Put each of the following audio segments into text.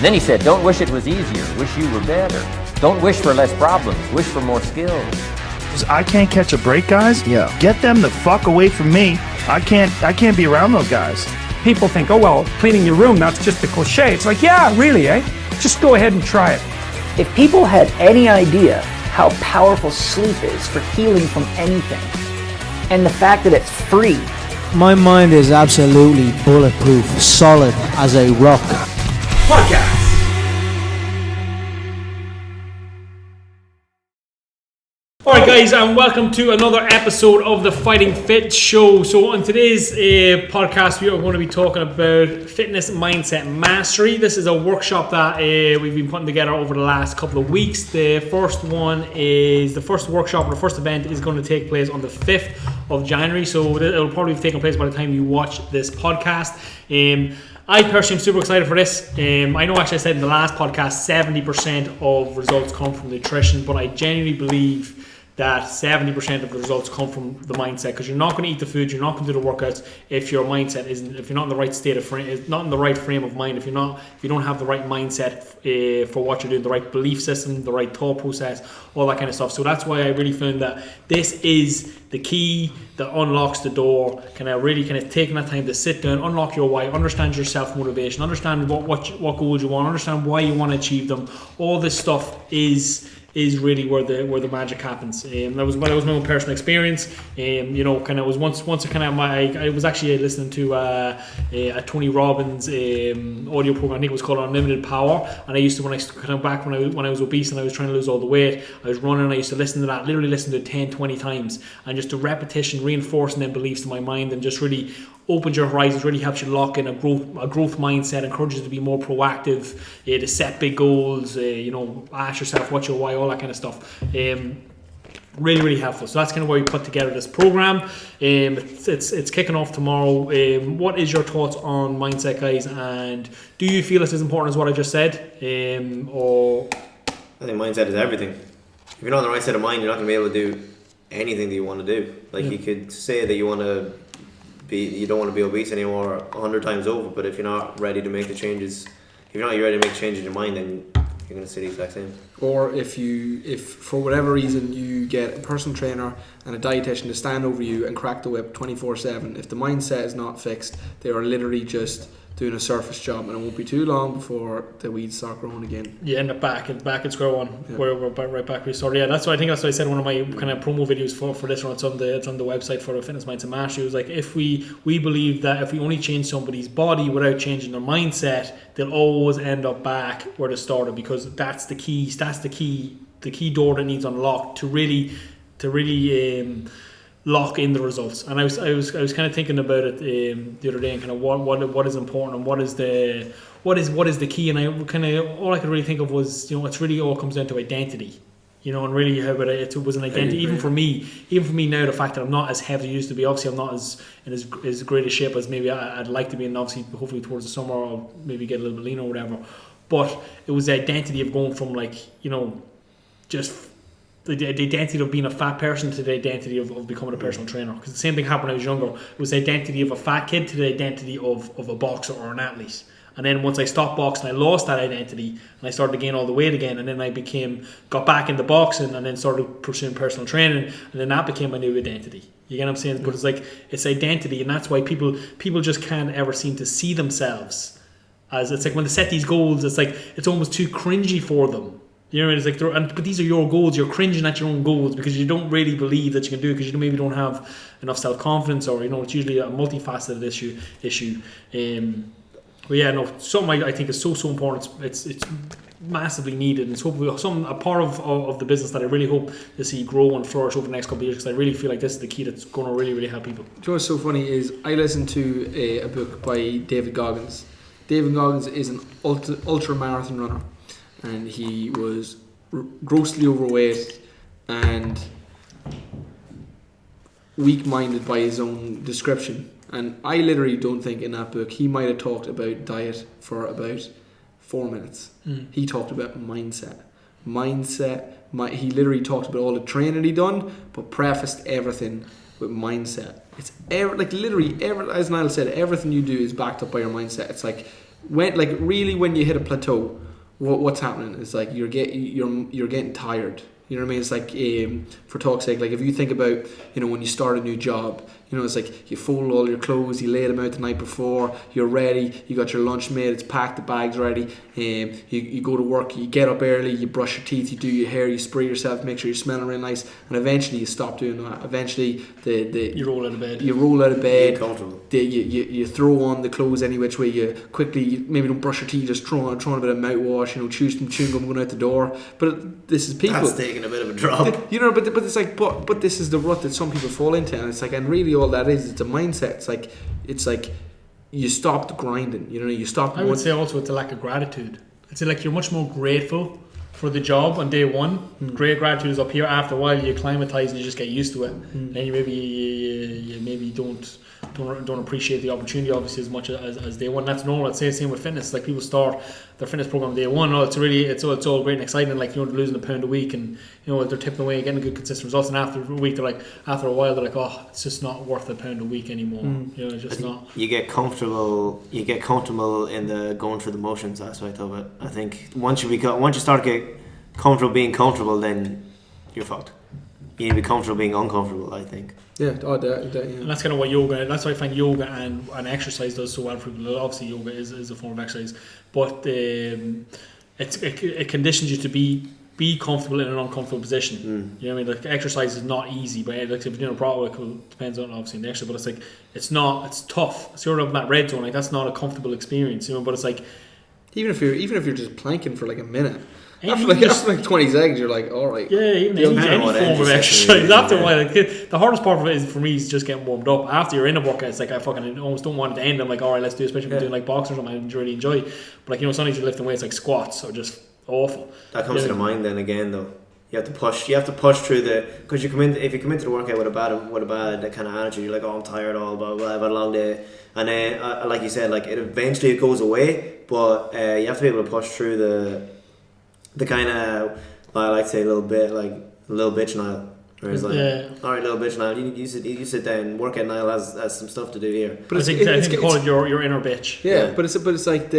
And then he said, don't wish it was easier, wish you were better. Don't wish for less problems, wish for more skills. I can't catch a break, guys. Yeah. Get them the fuck away from me. I can't be around those guys. People think, oh, well, cleaning your room, that's just a cliche. It's like, yeah, really, eh? Just go ahead and try it. If people had any idea how powerful sleep is for healing from anything, and the fact that it's free. My mind is absolutely bulletproof, solid as a rock. Podcast. Alright guys, and welcome to another episode of the Fighting Fit Show. So on today's podcast we are going to be talking about fitness mindset mastery. This is a workshop that we've been putting together over the last couple of weeks. The first workshop or the first event is going to take place on the 5th of January. So it'll probably be taking place by the time you watch this podcast. I personally am super excited for this. I know actually I said in the last podcast 70% of results come from nutrition, but I genuinely believe that 70% of the results come from the mindset, because you're not going to eat the food, you're not going to do the workouts if your mindset isn't, if you're not in the right state of frame, not in the right frame of mind, if you don't have the right mindset for what you're doing, the right belief system, the right thought process, all that kind of stuff. So that's why I really found that this is the key that unlocks the door. Really taking that time to sit down, unlock your why, understand your self motivation, understand what goals you want, understand why you want to achieve them. All this stuff is really where the magic happens. That was my own personal experience. I was actually listening to a Tony Robbins audio program. I think it was called Unlimited Power. And I used to, when I was obese and I was trying to lose all the weight, I was running. I used to listen to that, literally listen to it 10, 20 times, and just the repetition, reinforcing them beliefs in my mind, and just really opens your horizons, really helps you lock in a growth mindset, encourages you to be more proactive, to set big goals, ask yourself what's your why, all that kind of stuff. Really, really helpful. So that's kind of why we put together this program. It's kicking off tomorrow. What is your thoughts on mindset, guys? And do you feel it's as important as what I just said? Or I think mindset is everything. If you're not in the right state of mind, you're not going to be able to do anything that you want to do. You could say that you don't want to be obese anymore 100 times over, but if you're not ready to make the changes, if you're not ready to make changes in your mind, then you're going to stay the exact same. Or if for whatever reason you get a personal trainer and a dietitian to stand over you and crack the whip 24/7, if the mindset is not fixed, they are literally just doing a surface job, and it won't be too long before the weeds start growing again. You end up back at square one. Yeah. We're right back where we started. Yeah, that's what I said. One of my kind of promo videos for this one. It's on the website for the Fitness Mindset Mastery. It was like, if we believe that if we only change somebody's body without changing their mindset, they'll always end up back where they started, because that's the key. That's the key door that needs unlocked to really lock in the results. And I was kind of thinking about it the other day, and kind of what is important and what is the key. And all I could really think of was, it's really all comes down to identity. And really how it was an identity. Even for me now, the fact that I'm not as heavy as I used to be. Obviously, I'm not in as great a shape as maybe I'd like to be, and obviously, hopefully towards the summer I'll maybe get a little bit leaner or whatever. But it was the identity of going from just the identity of being a fat person to the identity of becoming a personal trainer. Because the same thing happened when I was younger. It was the identity of a fat kid to the identity of a boxer or an athlete. And then once I stopped boxing, I lost that identity, and I started to gain all the weight again. And then I got back into boxing, and then started pursuing personal training, and then that became my new identity. You get what I'm saying? But it's identity, and that's why people just can't ever seem to see themselves as, it's like when they set these goals, it's almost too cringy for them. You know what I mean? But these are your goals. You're cringing at your own goals because you don't really believe that you can do it, because you maybe don't have enough self-confidence, or it's usually a multifaceted issue. But yeah, no, something I think is so important. It's massively needed, and it's hopefully a part of the business that I really hope to see grow and flourish over the next couple of years, because I really feel like this is the key that's going to really, really help people. You know what's so funny is I listened to a book by David Goggins. David Goggins is an ultra marathon runner, and he was grossly overweight and weak-minded by his own description. And I literally don't think in that book he might have talked about diet for about 4 minutes. He talked about mindset. He literally talked about all the training he done, but prefaced everything with mindset. It's literally, as Niall said, everything you do is backed up by your mindset. It's like when when you hit a plateau, what's happening is like you're getting tired. You know what I mean? It's like, for talk's sake, like if you think about, when you start a new job, it's like you fold all your clothes, you lay them out the night before, you're ready, you got your lunch made, it's packed, the bag's ready, you go to work, you get up early, you brush your teeth, you do your hair, you spray yourself, make sure you're smelling really nice, and eventually you stop doing that. Eventually, you roll out of bed. You roll out of bed. Comfortable. You throw on the clothes any which way. You quickly, maybe don't brush your teeth, just throw on a bit of mouthwash, chew some chewing gum going out the door. But this is people. That's taking a bit of a drop. But it's like, but this is the rut that some people fall into, and it's like, and really all that is, it's a mindset. It's like you stopped grinding. You stopped. I would say also it's a lack of gratitude. It's like you're much more grateful for the job on day one. Great gratitude is up here. After a while, you acclimatise and you just get used to it. Then you maybe don't appreciate the opportunity obviously as much as day one. That's normal. I'd say the same with fitness. Like people start their fitness program day one. It's all great and exciting. Like they're losing £1 a week and they're tipping away, getting good consistent results. And after a week, after a while, they're like, oh, it's just not worth £1 a week anymore. It's just not. You get comfortable. You get comfortable in the going through the motions aspect of it. I think once you start to get comfortable being comfortable, then you're fucked. You need to be comfortable being uncomfortable, I think. Yeah, and that's kind of what yoga. That's why I find yoga and exercise does so well for people. Obviously, yoga is a form of exercise, but it conditions you to be comfortable in an uncomfortable position. You know what I mean? Like exercise is not easy, but like if you're doing a product, it depends on obviously the exercise. But it's like it's tough. So you're up in that red zone. Like that's not a comfortable experience. But it's like even if you're just planking for like a minute. After 20 seconds, you're like, all right. Yeah, even any form of exercise. After a while, the hardest part of it is for me is just getting warmed up. After you're in a workout, it's like I fucking almost don't want it to end. I'm like, all right, let's do it. Especially if I'm doing like boxing or something, I really enjoy. But sometimes you're lifting weights like squats are just awful. That comes to the mind then again though. You have to push through because if you come into the workout with a bad kind of attitude, you're like, oh, I'm tired, all blah blah, I've had a long day, and then like you said, like it goes away, but you have to be able to push through the kind of, I like to say, a little bitch Niall. Whereas all right, little bitch Niall, you sit down. Workout Niall has some stuff to do here. But I think you call it your inner bitch. Yeah, but it's like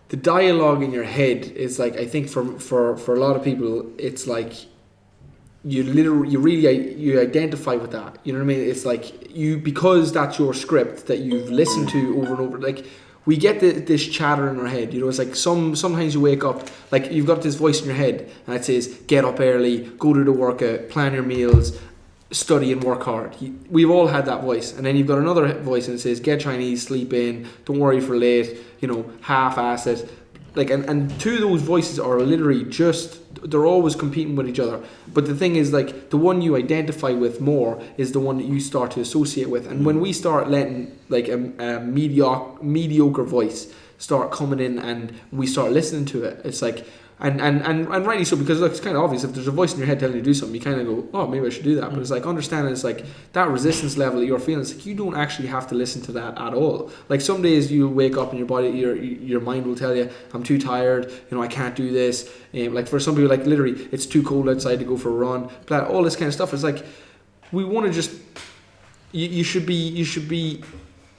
the dialogue in your head is like, I think for a lot of people, it's like you really identify with that. You know what I mean? It's like because that's your script that you've listened to over and over. Like, we get this chatter in our head. It's like sometimes you wake up, like you've got this voice in your head and it says, get up early, go to the workout, plan your meals, study and work hard. We've all had that voice. And then you've got another voice and it says, get Chinese, sleep in, don't worry for late, half-ass it. Like, and two of those voices are literally they're always competing with each other. But the thing is, like, the one you identify with more is the one that you start to associate with. And when we start letting like a mediocre voice start coming in and we start listening to it, it's like, and rightly so, because look, it's kind of obvious. If there's a voice in your head telling you to do something, you kind of go, oh, maybe I should do that. But it's like, understanding, it's like that resistance level that you're feeling, it's like you don't actually have to listen to that at all. Like some days you wake up and your body, your mind will tell you, I'm too tired, I can't do this. Like for some people, like literally, it's too cold outside to go for a run. But all this kind of stuff. It's like we want to just, you should be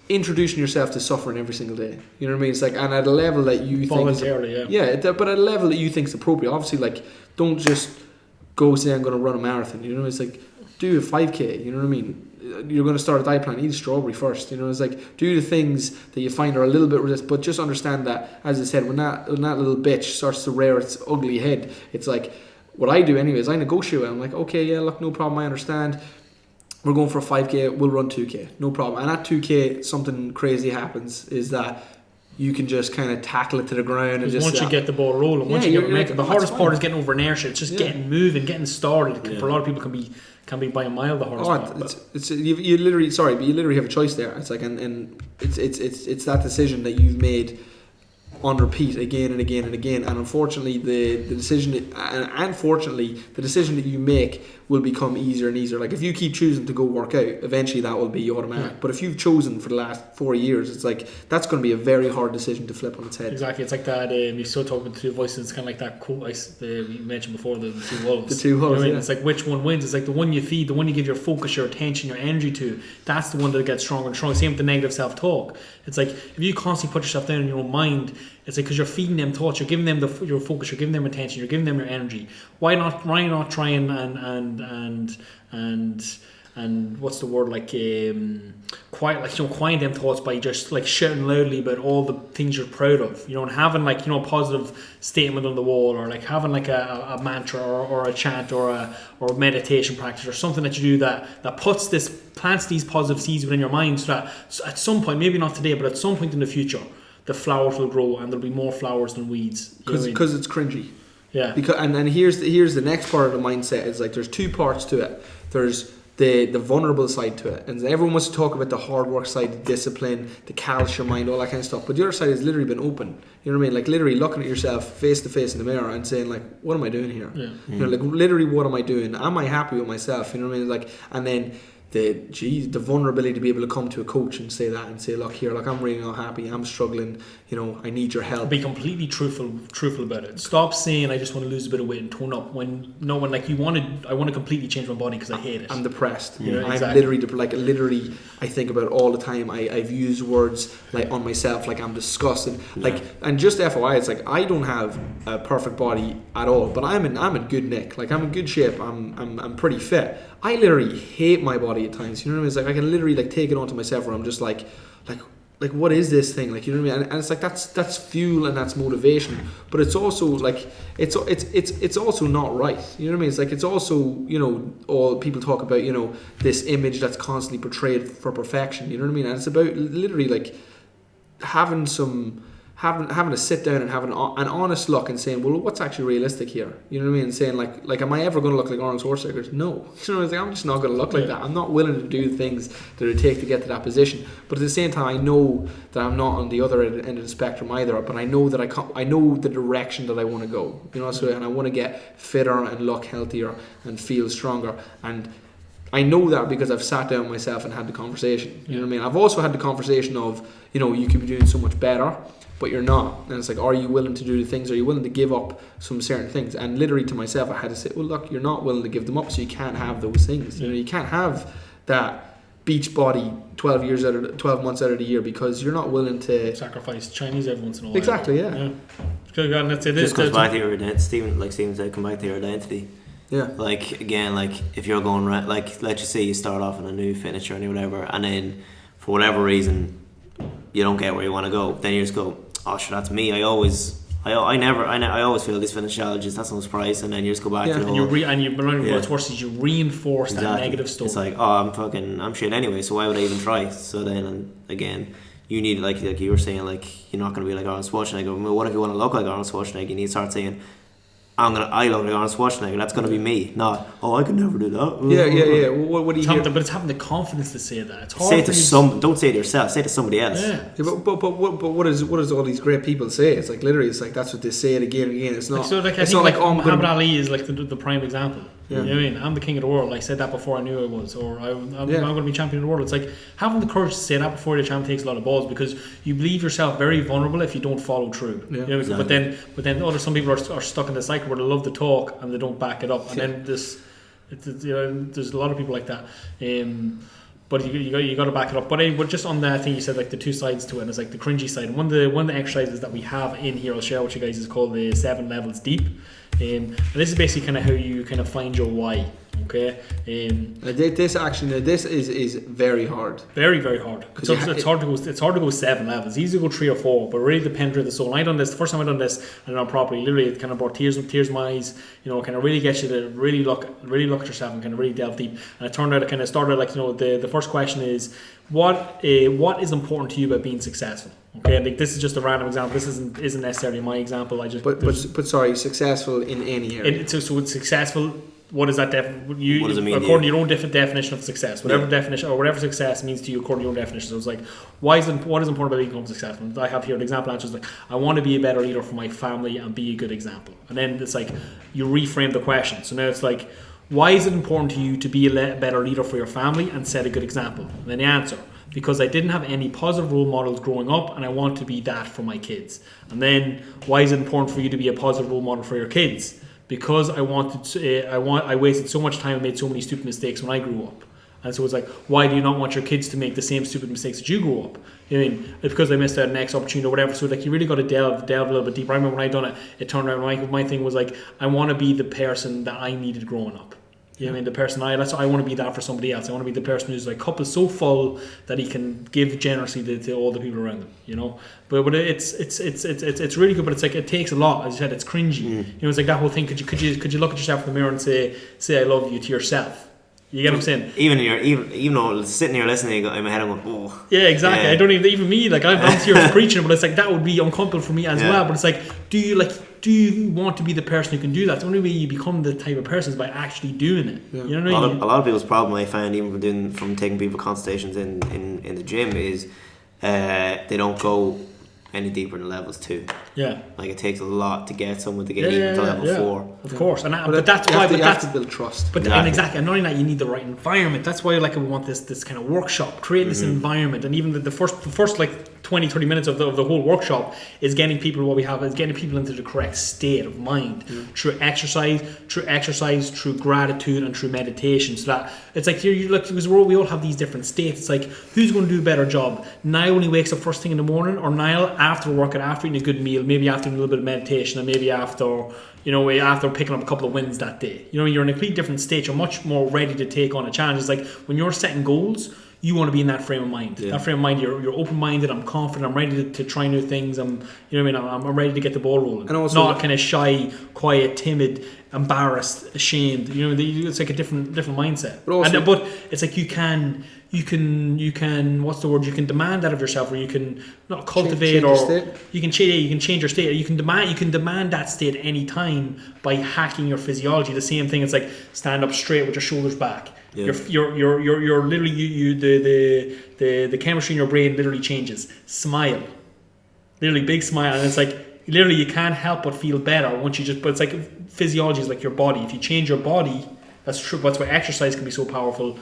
introducing yourself to suffering every single day. You know what I mean? It's like, and at a level that you voluntarily, think but at a level that you think is appropriate. Obviously, like, don't just go say I'm going to run a marathon. You know, it's like, do a 5k. You know what I mean? You're going to start a diet plan. Eat a strawberry first. It's like, do the things that you find are a little bit resistant, but just understand that, as I said, when that little bitch starts to rear its ugly head, it's like, what I do anyways, I negotiate. I'm like, okay, yeah, look, no problem. I understand. We're going for a 5k, we'll run 2k, no problem. And at 2k, something crazy happens, is that you can just kind of tackle it to the ground. And just once you get the ball rolling, once you get momentum, the hardest part is getting over inertia. It's just getting moving, getting started. For a lot of people, can be by a mile the hardest part. You literally have a choice there. It's like, and it's that decision that you've made on repeat again and again and again. And unfortunately, the decision that you make will become easier and easier. Like if you keep choosing to go work out, eventually that will be automatic. But if you've chosen for the last 4 years, it's like that's going to be a very hard decision to flip on its head. Exactly. It's like that. You still talk about the two voices. It's kind of like that quote we mentioned before, the two wolves. The two wolves. You know what I mean? Yeah. It's like which one wins. It's like the one you feed, the one you give your focus, your attention, your energy to. That's the one that gets stronger and stronger. Same with the negative self-talk. It's like if you constantly put yourself down in your own mind, it's like because you're feeding them thoughts, you're giving them your focus, you're giving them attention, you're giving them your energy. Why not try and what's the word, like quiet them thoughts by just like shouting loudly about all the things you're proud of, you know, and having like, you know, a positive statement on the wall, or like having like a mantra or a chant or a meditation practice or something that you do that plants these positive seeds within your mind, so that at some point, maybe not today, but at some point in the future, the flowers will grow and there'll be more flowers than weeds. Because it's cringy. Yeah. Because and here's the next part of the mindset is like there's two parts to it. There's the vulnerable side to it, and everyone wants to talk about the hard work side, the discipline, the callous your mind, all that kind of stuff. But the other side has literally been open. You know what I mean? Like literally looking at yourself face to face in the mirror and saying like, what am I doing here? Yeah. You know, like literally, what am I doing? Am I happy with myself? You know what I mean? Like, and then the vulnerability to be able to come to a coach and say that and say, look here, like I'm really not happy, I'm struggling, you know, I need your help. Be completely truthful about it. Stop saying I just want to lose a bit of weight and tone up when like I want to completely change my body because I hate it. I'm depressed. Yeah, I'm exactly. literally I think about it all the time. I've used words like on myself, like I'm disgusted. Like, and just FYI, it's like I don't have a perfect body at all, but I'm in good nick. Like I'm in good shape. I'm pretty fit. I literally hate my body at times. You know what I mean? It's like I can literally like take it onto myself where I'm just like what is this thing? Like, you know what I mean? And it's like that's fuel and that's motivation, but it's also like it's also not right. You know what I mean? It's like it's also, you know, all people talk about, you know, this image that's constantly portrayed for perfection. You know what I mean? And it's about literally like having a sit down and having an honest look and saying, well, what's actually realistic here? You know what I mean? And saying like, am I ever going to look like Arnold Schwarzenegger? No. You know, I'm just not going to look like that. I'm not willing to do things that it would take to get to that position. But at the same time, I know that I'm not on the other end of the spectrum either. But I know that I know the direction that I want to go. You know, so and I want to get fitter and look healthier and feel stronger. And I know that because I've sat down with myself and had the conversation. You know what I mean? I've also had the conversation of, you know, you could be doing so much better, but you're not. And it's like, are you willing to do the things? Are you willing to give up some certain things? And literally to myself, I had to say, well, look, you're not willing to give them up, so you can't have those things. You know, you can't have that beach body 12 months out of the year because you're not willing to sacrifice Chinese every once in a while. Exactly, yeah. Just goes back to your identity. Stephen said, come back to your identity. Yeah. Like, again, like if you're going right, like let's just say you start off in a new fitness journey or whatever, and then for whatever reason you don't get where you want to go, then you just go, oh sure, that's me. I always feel these fitness challenges, that's no surprise, and then you just go back to the whole, what's worse is you reinforce that negative stuff. It's like, oh, I'm shit anyway, so why would I even try? So then again, you need, like you were saying, like you're not going to be like Arnold Schwarzenegger. Well, what if you want to look like Arnold Schwarzenegger? You need to start saying, I look like Arnold Schwarzenegger. That's going to be me. Not, I could never do that. Yeah. What do you hear? But it's having the confidence to say that. It's hard. Say it to don't say it to yourself. Say it to somebody else. Yeah. But what does all these great people say? It's like literally, it's like that's what they say it again and again. It's not. Muhammad Ali is like the prime example. Yeah. You know what I mean? I'm the king of the world. I said that before I knew I was, or I'm going to be champion of the world. It's like having the courage to say that before the champ takes a lot of balls, because you leave yourself very vulnerable if you don't follow through. Yeah. You know, exactly. But then some people are stuck in the cycle where they love to talk and they don't back it up, and then there's a lot of people like that. But you got to back it up. But just on that thing you said, like the two sides to it, and it's like the cringy side. And one of the exercises that we have in here, I'll share with you guys, is called the 7 levels deep. And this is basically kind of how you kind of find your why. Okay. This is very hard. Very, very hard. So it's hard to go 7 levels. It's easy to go 3 or 4, but really the penetrate the soul. And I done this the first time I done this, and done properly. Literally, it kind of brought tears in my eyes. You know, kind of really get you to really look at yourself and kind of really delve deep. And it turned out, it kind of started like, you know, the first question is, what is important to you about being successful? Okay, like this is just a random example. This isn't necessarily my example. But sorry, successful in any area. So it's successful what is that? What does it mean according to your own different definition of success, whatever definition or whatever success means to you according to your own definition. So it's like, what is important about being successful? I have here an example answer is like, I want to be a better leader for my family and be a good example. And then it's like you reframe the question. So now it's like, why is it important to you to be a better leader for your family and set a good example? And then the answer, because I didn't have any positive role models growing up, and I want to be that for my kids. And then, why is it important for you to be a positive role model for your kids? Because I wasted so much time and made so many stupid mistakes when I grew up. And so it's like, why do you not want your kids to make the same stupid mistakes that you grew up? You know what I mean? It's because I missed out an next opportunity or whatever. So like, you really got to delve a little bit deeper. I remember when I done it, it turned out my thing was like, I want to be the person that I needed growing up. You know what I mean? The person I want to be that for somebody else. I want to be the person who's like cup is so full that he can give generously to all the people around him. You know, but it's really good. But it's like it takes a lot. As you said, it's cringy. You know, it's like that whole thing. Could you look at yourself in the mirror and say I love you to yourself? You get what I'm saying? Even though sitting here listening, in my head I'm going, oh. Yeah, exactly. I don't even me. Like I'm here preaching, but it's like that would be uncomfortable for me as well. But it's like, do you want to be the person who can do that? The only way you become the type of person is by actually doing it. Yeah. You know what I mean? A lot of people's problem I find, even from taking people consultations in the gym, is they don't go any deeper in levels 2. Yeah. Like it takes a lot to get someone to get even to level 4. Of course. And but that's why you have to build trust. But exactly. And not only that, you need the right environment. That's why we want this kind of workshop, create this environment. And even the first like 20-30 minutes of the whole workshop is getting people getting people into the correct state of mind through exercise, through gratitude, and through meditation. So that it's like because we all have these different states. It's like, who's going to do a better job? Niall when he wakes up first thing in the morning, or Niall after work and after eating a good meal, maybe after doing a little bit of meditation, and maybe after picking up a couple of wins that day. You know, you're in a completely different state. You're much more ready to take on a challenge. It's like when you're setting goals, you want to be in that frame of mind. Yeah. That frame of mind, you're open-minded. I'm confident. I'm ready to try new things. I'm ready to get the ball rolling. And also, not kind of shy, quiet, timid, embarrassed, ashamed. You know, it's like a different mindset. But it's like you can. What's the word? You can demand that of yourself, or you can not cultivate, you can change your state. You can demand that state any time by hacking your physiology. The same thing. It's like stand up straight with your shoulders back. Yeah. You're literally the chemistry in your brain literally changes. Smile, literally big smile, and it's like literally you can't help but feel better once you just. But it's like physiology is like your body. If you change your body, that's true. That's why exercise can be so powerful.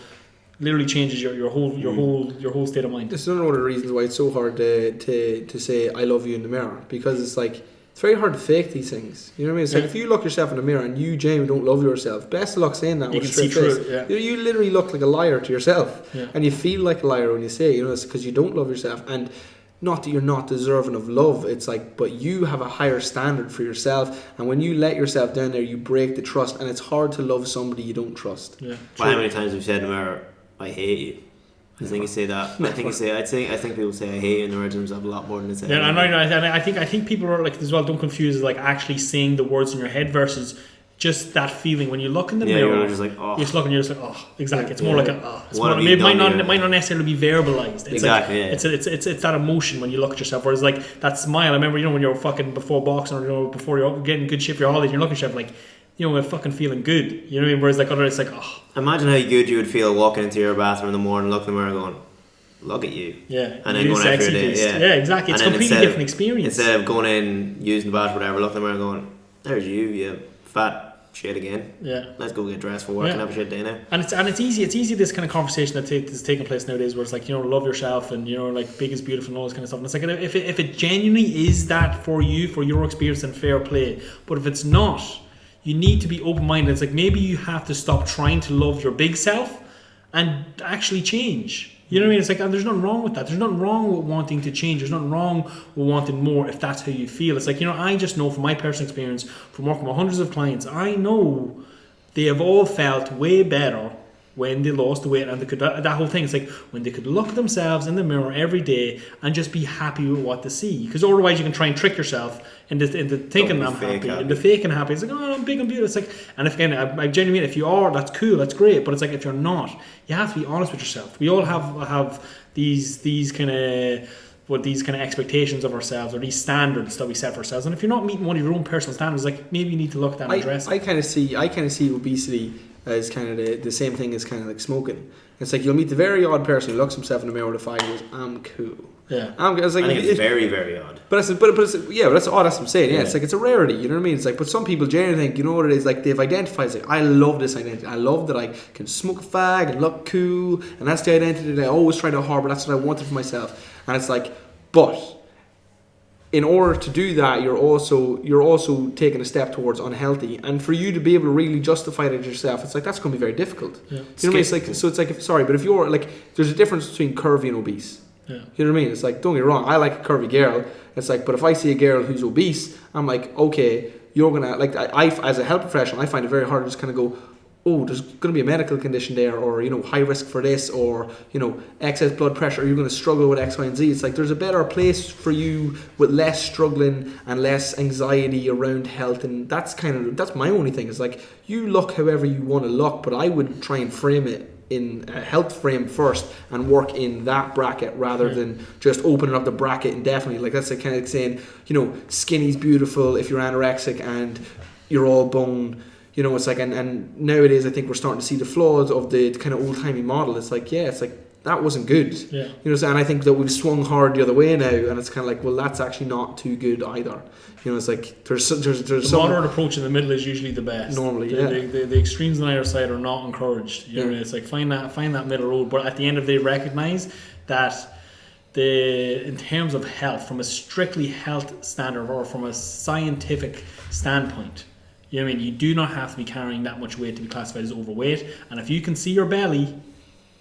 Literally changes your whole state of mind. This is one of the reasons why it's so hard to say I love you in the mirror, because it's like it's very hard to fake these things. You know what I mean? It's like if you look yourself in the mirror and you, Jamie, don't love yourself, best of luck saying that. You can see through it. You literally look like a liar to yourself, and you feel like a liar when you say it. You know, it's because you don't love yourself, and not that you're not deserving of love. It's like, but you have a higher standard for yourself, and when you let yourself down there, you break the trust, and it's hard to love somebody you don't trust. Yeah. Well, how many times have you said in the mirror, I hate you? I think you say that. I think people say I hate you in the words themselves a lot more than they say. Yeah, I think people are like as well. Don't confuse like actually saying the words in your head versus just that feeling when you look in the mirror. You're just like, oh. You're just looking. You're just like, oh, exactly. It's more like a. Oh. It might not necessarily be verbalized. It's exactly. Like, it's that emotion when you look at yourself. Whereas like that smile. I remember when you're fucking before boxing, or before you're getting good shape for your holiday, and you're looking at yourself like, we're fucking feeling good. You know what I mean? Whereas like others, it's like, oh. Imagine how good you would feel walking into your bathroom in the morning, looking in the mirror, going, "Look at you." Yeah. And then going after your day. Yeah, exactly. It's a completely different experience. Instead of going in, using the bathroom, whatever, looking in the mirror, going, "There's you fat shit again. Yeah. Let's go get dressed for work and have a shit day now." And it's easy this kind of conversation that is taking place nowadays, where it's like, love yourself, and like big is beautiful and all this kind of stuff. And it's like, if it genuinely is that for you, for your experience, then fair play. But if it's not, you need to be open-minded. It's like maybe you have to stop trying to love your big self and actually change. You know what I mean? It's like, and there's nothing wrong with that. There's nothing wrong with wanting to change. There's nothing wrong with wanting more if that's how you feel. It's like, I just know from my personal experience, from working with hundreds of clients, I know they have all felt way better when they lost the weight, and they could, that whole thing, it's like when they could look at themselves in the mirror every day and just be happy with what they see. Because otherwise you can try and trick yourself into thinking I'm happy, into faking happy. It's like, oh, I'm big and beautiful. It's like, and if again, I genuinely mean, if you are, that's cool, that's great. But it's like, if you're not, you have to be honest with yourself. We all have these kind of expectations of ourselves, or these standards that we set for ourselves. And if you're not meeting one of your own personal standards, like maybe you need to look at that and address it. I kind of see obesity as kind of the same thing as kind of like smoking. It's like you'll meet the very odd person who looks himself in the mirror with a fag and goes, "I'm cool." Yeah, it's like, I think it's very, very odd. But it's yeah, but that's odd. That's what I'm saying. Yeah, Yeah. it's like it's a rarity. You know what I mean? It's like, but some people genuinely think, you know what it is? Like they've identified. It's like, I love this identity. I love that I can smoke a fag and look cool, and that's the identity that I always try to harbour. That's what I wanted for myself. And it's like, but in order to do that, you're also taking a step towards unhealthy, and for you to be able to really justify that yourself, it's like that's going to be very difficult. Yeah. You know what I mean? It's like, so it's like, but if you're like, there's a difference between curvy and obese. Yeah. You know what I mean? It's like, don't get me wrong, I like a curvy girl. It's like, but if I see a girl who's obese, I'm like, okay, you're gonna like, I as a health professional, I find it very hard to just kind of go, oh, there's going to be a medical condition there, or high risk for this, or excess blood pressure. You're going to struggle with X, Y, and Z. It's like there's a better place for you with less struggling and less anxiety around health, and that's my only thing. It's like you look however you want to look, but I would try and frame it in a health frame first and work in that bracket rather than just opening up the bracket indefinitely. Like that's like kind of saying, skinny's beautiful if you're anorexic and you're all bone. It's like, and nowadays I think we're starting to see the flaws of the kind of old-timey model. It's like, yeah, it's like, that wasn't good. Yeah. And I think that we've swung hard the other way now, and it's kind of like, well, that's actually not too good either. It's like, there's the moderate approach in the middle is usually the best. Normally, the extremes on either side are not encouraged. You know what I mean? It's like, find that middle road, but at the end of the day, recognize that in terms of health, from a strictly health standard or from a scientific standpoint, you know what I mean? You do not have to be carrying that much weight to be classified as overweight. And if you can see your belly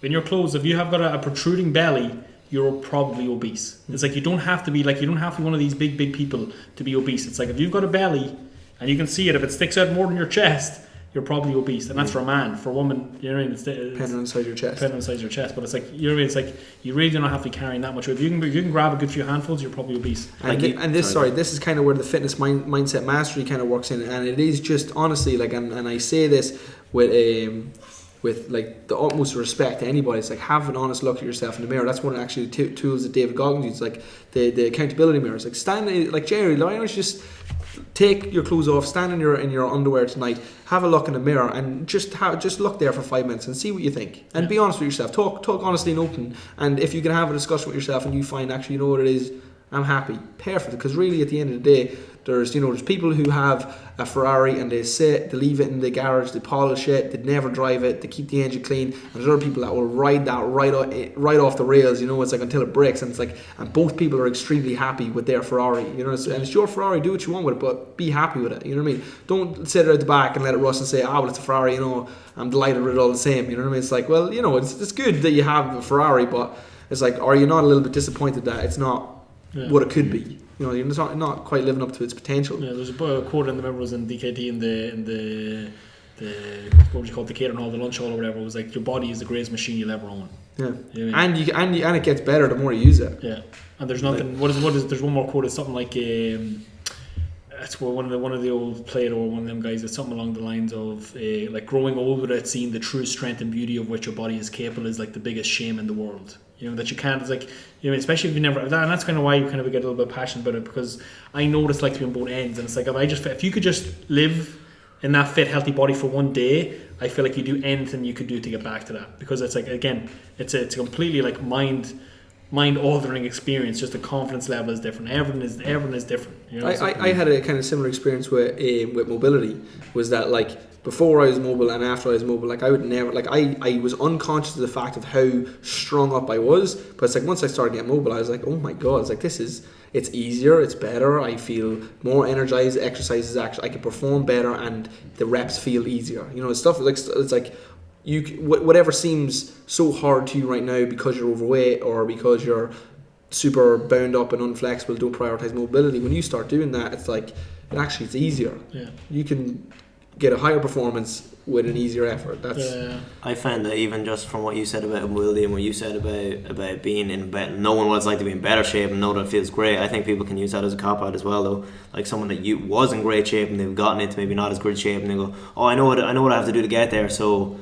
in your clothes, if you have got a protruding belly, you're probably obese. It's like you don't have to be one of these big people to be obese. It's like if you've got a belly and you can see it, if it sticks out more than your chest, you're probably obese. And that's for a man. For a woman, you know what I mean? It's depending on the size of your chest. Depending on the size of your chest. But it's like, you know what I mean? It's like you really do not have to be carrying that much weight. If you can grab a good few handfuls, you're probably obese. This is kind of where the fitness mindset mastery kind of works in, and it is just honestly like, and I say this with like the utmost respect to anybody. It's like, have an honest look at yourself in the mirror. That's one of actually the tools that David Goggins uses, like the accountability mirror. It's like stand like Jerry, why don't you just take your clothes off, stand in your underwear tonight, have a look in the mirror, and just look there for 5 minutes and see what you think, and be honest with yourself. Talk honestly and open. And if you can have a discussion with yourself and you find actually, you know what it is, I'm happy, perfect. Because really, at the end of the day, there's people who have a Ferrari and they leave it in the garage, they polish it, they never drive it, they keep the engine clean. And there's other people that will ride that right off the rails. It's like until it breaks, and it's like, and both people are extremely happy with their Ferrari. And it's your Ferrari, do what you want with it, but be happy with it. You know what I mean? Don't sit it out the back and let it rust and say, well, it's a Ferrari. I'm delighted with it all the same. You know what I mean? It's like, well, it's good that you have a Ferrari, but it's like, are you not a little bit disappointed that it's not what it could be? It's not quite living up to its potential. Yeah, there's a quote in the member was in DKT in the what would you call it, the catering hall, the lunch hall or whatever. It was like, your body is the greatest machine you'll ever own. Yeah, you know what I mean? and it gets better the more you use it. Yeah, and there's nothing. What is? There's one more quote. It's something like that's where one of the old Plato or one of them guys. It's something along the lines of like, growing old without seeing the true strength and beauty of which your body is capable is like the biggest shame in the world. That you can't. It's like, especially if you never. And that's kind of why you kind of get a little bit passionate about it, because I know what it's like to be on both ends. And it's like, if you could just live in that fit, healthy body for one day, I feel like you do anything you could do to get back to that, because it's like, again, it's a completely like mind altering experience. Just the confidence level is different. Everything is different. I had a kind of similar experience with mobility. Was that like, before I was mobile and after I was mobile, like I would never, like I was unconscious of the fact of how strung up I was. But it's like, once I started getting mobile, I was like, oh my god, it's like, it's easier, it's better, I feel more energized, exercises actually, I can perform better, and the reps feel easier. Stuff like, it's like, whatever seems so hard to you right now because you're overweight or because you're super bound up and unflexible, don't prioritize mobility. When you start doing that, it's like, actually it's easier. Yeah. You can get a higher performance with an easier effort. I find that even just from what you said about mobility and what you said about being in knowing what it's like to be in better shape and know that it feels great, I think people can use that as a cop-out as well, though. Like someone that was in great shape and they've gotten into maybe not as good shape, and they go, oh, I know what I have to do to get there, so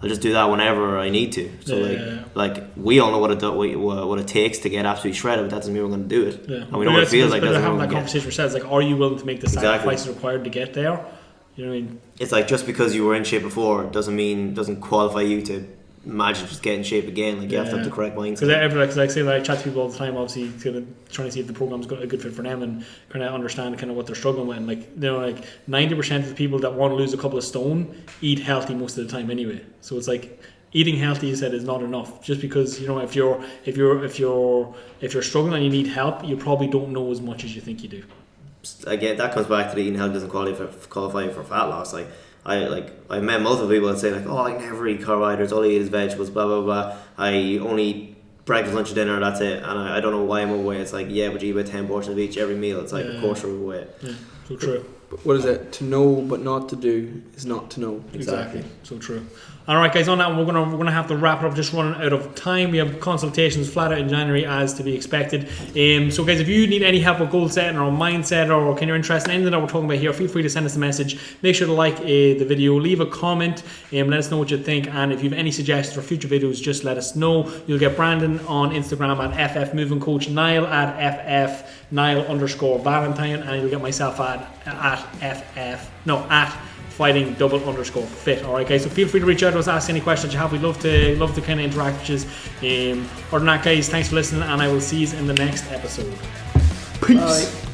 I'll just do that whenever I need to. So like we all know what it takes to get absolutely shredded, but that doesn't mean we're going to do it. Yeah. And we know what it feels like. But having that conversation with ourselves, like, are you willing to make the sacrifices required to get there? You know what I mean? It's like just because you were in shape before doesn't qualify you to imagine just get in shape again. Like you have to have the correct mindset. Because I say that I chat to people all the time, obviously kind of trying to see if the program's got a good fit for them and kind of understand kind of what they're struggling with. And like, you know, like 90% of the people that want to lose a couple of stone eat healthy most of the time anyway. So it's like eating healthy, you said, is not enough. Just because, you know, if you're struggling and you need help, you probably don't know as much as you think you do. Again, that comes back to the eating healthy doesn't qualify for fat loss. Like I met multiple people that say like, oh, I never eat carbohydrates, all I eat is vegetables, blah blah blah. I only eat breakfast, lunch, and dinner, that's it. And I don't know why I'm overweight. It's like, yeah, but you eat about 10 portions of each every meal. It's like, of course you're overweight. Yeah, so true. But what is it? To know but not to do is not to know. Exactly. So true. All right, guys. On that, we're gonna have to wrap it up. Just running out of time. We have consultations flat out in January, as to be expected. So, guys, if you need any help with goal setting or mindset, or can you're interested in anything that we're talking about here, feel free to send us a message. Make sure to like the video, leave a comment, let us know what you think. And if you have any suggestions for future videos, just let us know. You'll get Brandon on Instagram at FF Moving Coach, Niall at FF Niall_Valentine, and you'll get myself at fighting_fit. Alright, guys, so feel free to reach out to us, ask any questions you have. We'd love to kind of interact with you. Other than that, guys, thanks for listening, and I will see you in the next episode. Peace. Bye.